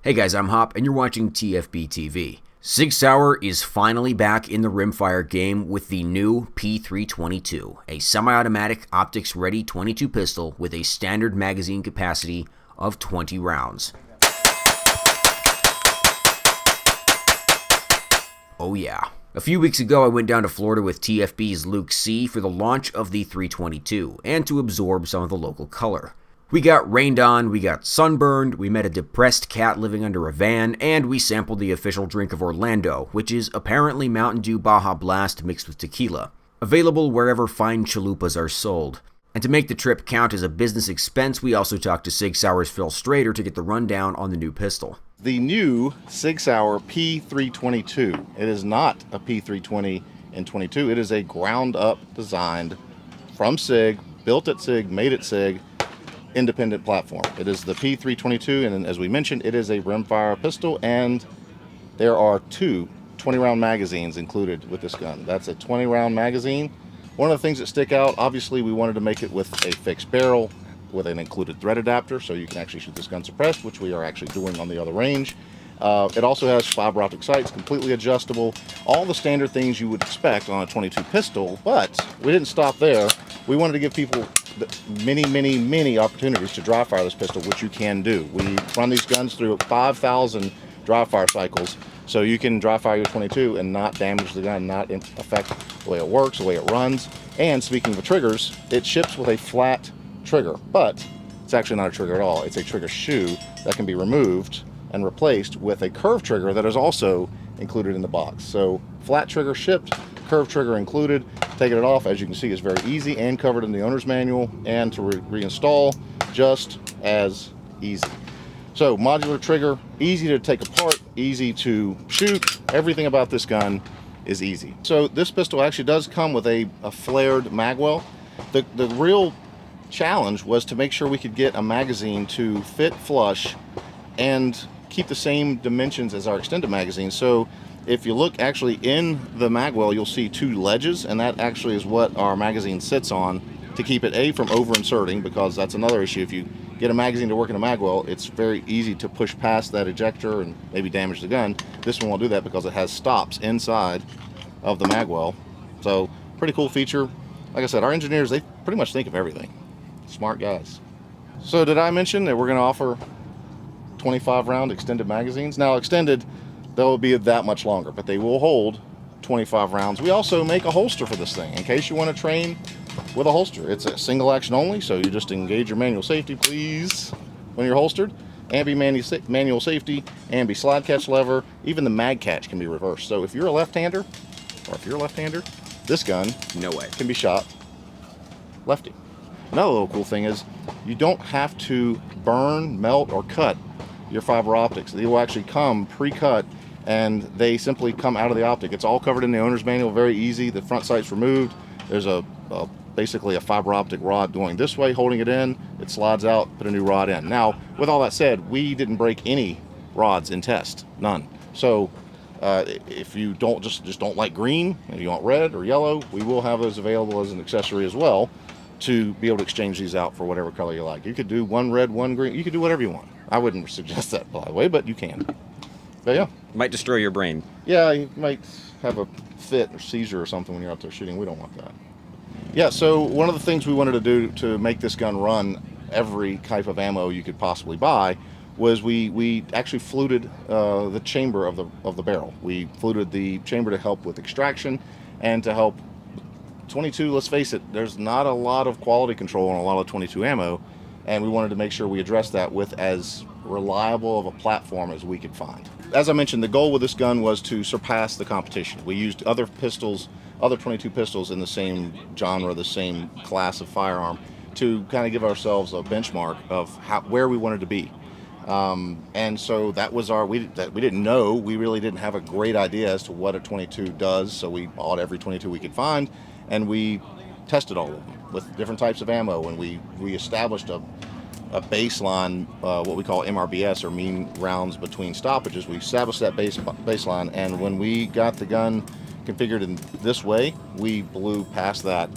Hey guys, I'm Hop, and you're watching TFBTV. SIG-Sauer is finally back in the Rimfire game with the new P322, a semi-automatic optics-ready .22 pistol with a standard magazine capacity of 20 rounds. Oh yeah. A few weeks ago, I went down to Florida with TFB's Luke C for the launch of the 322, and to absorb some of the local color. We got rained on, we got sunburned, we met a depressed cat living under a van, and we sampled the official drink of Orlando, which is apparently Mountain Dew Baja Blast mixed with tequila. Available wherever fine chalupas are sold. And to make the trip count as a business expense, we also talked to SIG-Sauer's Phil Strader to get the rundown on the new pistol. The new SIG-Sauer P322. It is not a P320 and 22. It is a ground-up designed from SIG, built at SIG, made at SIG, independent platform. It is the P322, and as we mentioned, it is a rimfire pistol, and there are two 20-round magazines included with this gun. That's a 20-round magazine. One of the things that stick out, obviously, we wanted to make it with a fixed barrel with an included thread adapter, so you can actually shoot this gun suppressed, which we are actually doing on the other range. It also has fiber optic sights, completely adjustable, all the standard things you would expect on a 22 pistol, but we didn't stop there. We wanted to give people many opportunities to dry fire this pistol, which you can do. We run these guns through 5,000 dry fire cycles, so you can dry fire your 22 and not damage the gun, not affect the way it works, the way it runs. And speaking of the triggers, it ships with a flat trigger, but it's actually not a trigger at all. It's a trigger shoe that can be removed and replaced with a curved trigger that is also included in the box. So flat trigger shipped, curved trigger included. Taking it off, as you can see, is very easy and covered in the owner's manual, and to reinstall just as easy. So modular trigger, easy to take apart, easy to shoot. Everything about this gun is easy. So this pistol actually does come with a flared magwell. The real challenge was to make sure we could get a magazine to fit flush and keep the same dimensions as our extended magazine. So if you look actually in the magwell, you'll see two ledges, and that actually is what our magazine sits on to keep it from over inserting, because that's another issue. If you get a magazine to work in a magwell, it's very easy to push past that ejector and maybe damage the gun. This one won't do that because it has stops inside of the magwell. So pretty cool feature. Like I said, our engineers, they pretty much think of everything. Smart guys. So did I mention that we're going to offer 25 round extended magazines? Now extended, they'll be that much longer, but they will hold 25 rounds. We also make a holster for this thing in case you want to train with a holster. It's a single action only, so you just engage your manual safety, please, when you're holstered. Ambi manual safety, ambi slide catch lever, even the mag catch can be reversed. So if you're a left-hander, this gun, No way. can be shot lefty. Another little cool thing is you don't have to burn, melt, or cut your fiber optics. They will actually come pre-cut, and they simply come out of the optic. It's all covered in the owner's manual, very easy. The front sight's removed. There's basically a fiber optic rod going this way, holding it in. It slides out, put a new rod in. Now, with all that said, we didn't break any rods in test, none. So if you just don't like green, and you want red or yellow, we will have those available as an accessory as well to be able to exchange these out for whatever color you like. You could do one red, one green. You could do whatever you want. I wouldn't suggest that, by the way, but you can. But yeah. Might destroy your brain. Yeah, you might have a fit or seizure or something when you're out there shooting. We don't want that. Yeah, so one of the things we wanted to do to make this gun run every type of ammo you could possibly buy was we actually fluted the chamber of the barrel. We fluted the chamber to help with extraction and to help 22, let's face it, there's not a lot of quality control on a lot of 22 ammo, and we wanted to make sure we addressed that with as reliable of a platform as we could find. As I mentioned, the goal with this gun was to surpass the competition. We used other 22 pistols in the same genre, the same class of firearm, to kind of give ourselves a benchmark of where we wanted to be. And so that was we didn't know, we really didn't have a great idea as to what a 22 does, so we bought every 22 we could find, and we tested all of them with different types of ammo, and we established a baseline, what we call MRBS, or mean rounds between stoppages. We established that baseline, and when we got the gun configured in this way, we blew past that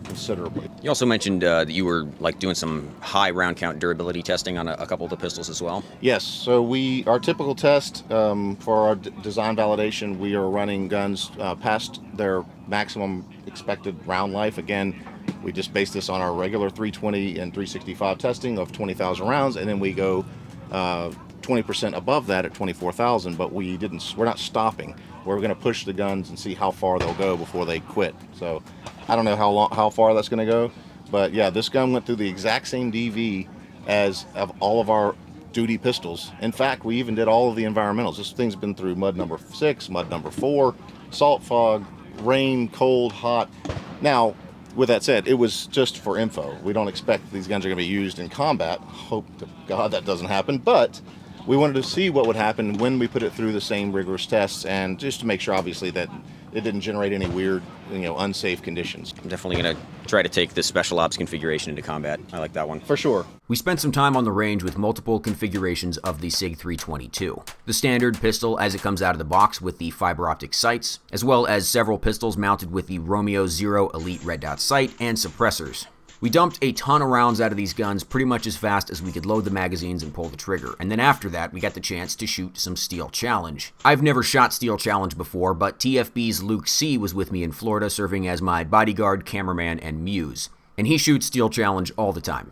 considerably. You also mentioned that you were like doing some high round count durability testing on a couple of the pistols as well. Yes, so our typical test for our design validation, we are running guns past their maximum expected round life. Again, we just base this on our regular 320 and 365 testing of 20,000 rounds, and then we go 20% above that at 24,000. But we're not stopping. We're going to push the guns and see how far they'll go before they quit. So I don't know how far that's going to go, but yeah, this gun went through the exact same DV as of all of our duty pistols. In fact, we even did all of the environmentals. This thing's been through mud number 6, mud number 4, salt fog, rain, cold, hot. Now, with that said, it was just for info. We don't expect these guns are going to be used in combat. Hope to God that doesn't happen, but we wanted to see what would happen when we put it through the same rigorous tests, and just to make sure, obviously, that it didn't generate any weird, unsafe conditions. I'm definitely going to try to take the special ops configuration into combat. I like that one. For sure. We spent some time on the range with multiple configurations of the SIG 322. The standard pistol as it comes out of the box with the fiber optic sights, as well as several pistols mounted with the Romeo 0 Elite red dot sight and suppressors. We dumped a ton of rounds out of these guns pretty much as fast as we could load the magazines and pull the trigger, and then after that we got the chance to shoot some Steel Challenge. I've never shot Steel Challenge before, but TFB's Luke C was with me in Florida serving as my bodyguard, cameraman, and muse, and he shoots Steel Challenge all the time.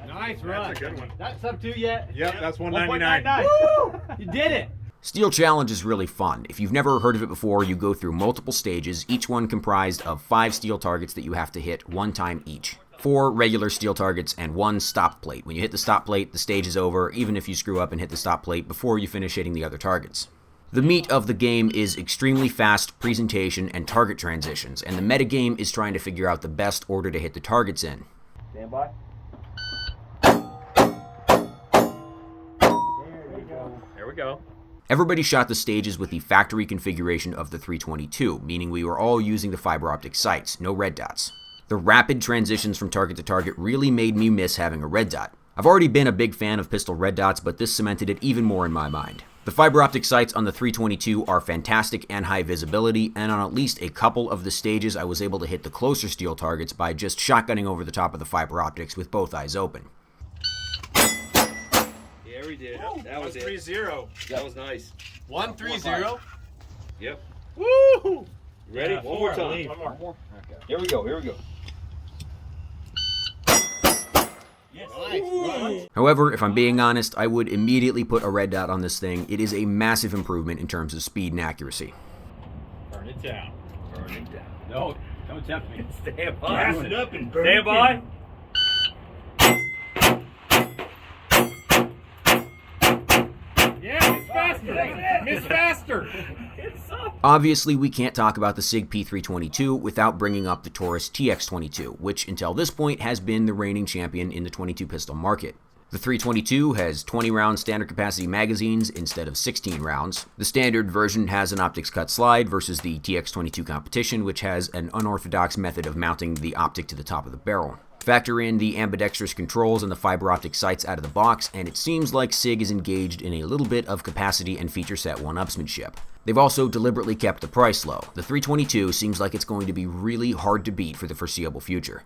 Nice run. That's a good one. That's sub 2 yet? Yep, that's 199. 1.99. Woo! You did it. Steel Challenge is really fun. If you've never heard of it before, you go through multiple stages, each one comprised of 5 steel targets that you have to hit 1 time each. 4 regular steel targets and 1 stop plate. When you hit the stop plate, the stage is over, even if you screw up and hit the stop plate before you finish hitting the other targets. The meat of the game is extremely fast presentation and target transitions, and the metagame is trying to figure out the best order to hit the targets in. Stand by. There we go. Everybody shot the stages with the factory configuration of the 322, meaning we were all using the fiber optic sights, no red dots. The rapid transitions from target to target really made me miss having a red dot. I've already been a big fan of pistol red dots, but this cemented it even more in my mind. The fiber optic sights on the 322 are fantastic and high visibility, and on at least a couple of the stages I was able to hit the closer steel targets by just shotgunning over the top of the fiber optics with both eyes open. Yeah, we did. Woo, That was it. 130. That was nice. 130. Yep. Woo! Ready? Yeah, One more time. One more. Okay. Here we go. Yes. Nice. However, if I'm being honest, I would immediately put a red dot on this thing. It is a massive improvement in terms of speed and accuracy. Burn it down. Burn it down. No, don't tempt me. Stand by. Gas it up and burn Stand it by. down. Yeah, miss faster. Miss faster. Obviously, we can't talk about the SIG P322 without bringing up the Taurus TX22, which until this point has been the reigning champion in the 22 pistol market. The 322 has 20 round standard capacity magazines instead of 16 rounds. The standard version has an optics cut slide versus the TX22 competition, which has an unorthodox method of mounting the optic to the top of the barrel. Factor in the ambidextrous controls and the fiber optic sights out of the box, and it seems like SIG is engaged in a little bit of capacity and feature set one-upsmanship. They've also deliberately kept the price low. The 322 seems like it's going to be really hard to beat for the foreseeable future.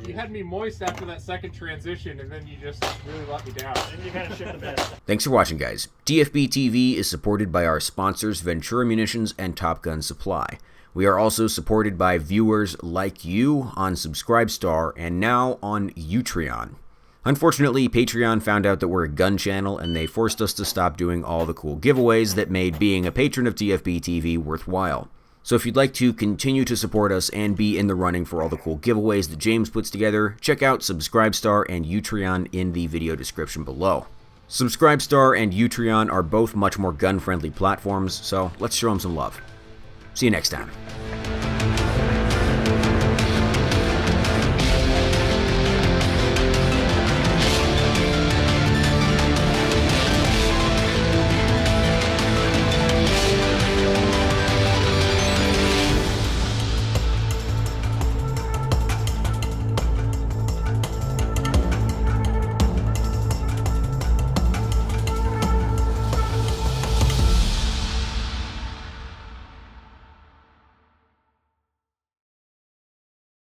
You had me moist after that second transition, and then you just really let me down. And you kind of shit the bed. Thanks for watching, guys. TFBTV is supported by our sponsors Ventura Munitions and Top Gun Supply. We are also supported by viewers like you on Subscribestar and now on Utreon. Unfortunately, Patreon found out that we're a gun channel and they forced us to stop doing all the cool giveaways that made being a patron of TFBTV worthwhile. So if you'd like to continue to support us and be in the running for all the cool giveaways that James puts together, check out Subscribestar and Utreon in the video description below. Subscribestar and Utreon are both much more gun-friendly platforms, so let's show them some love. See you next time.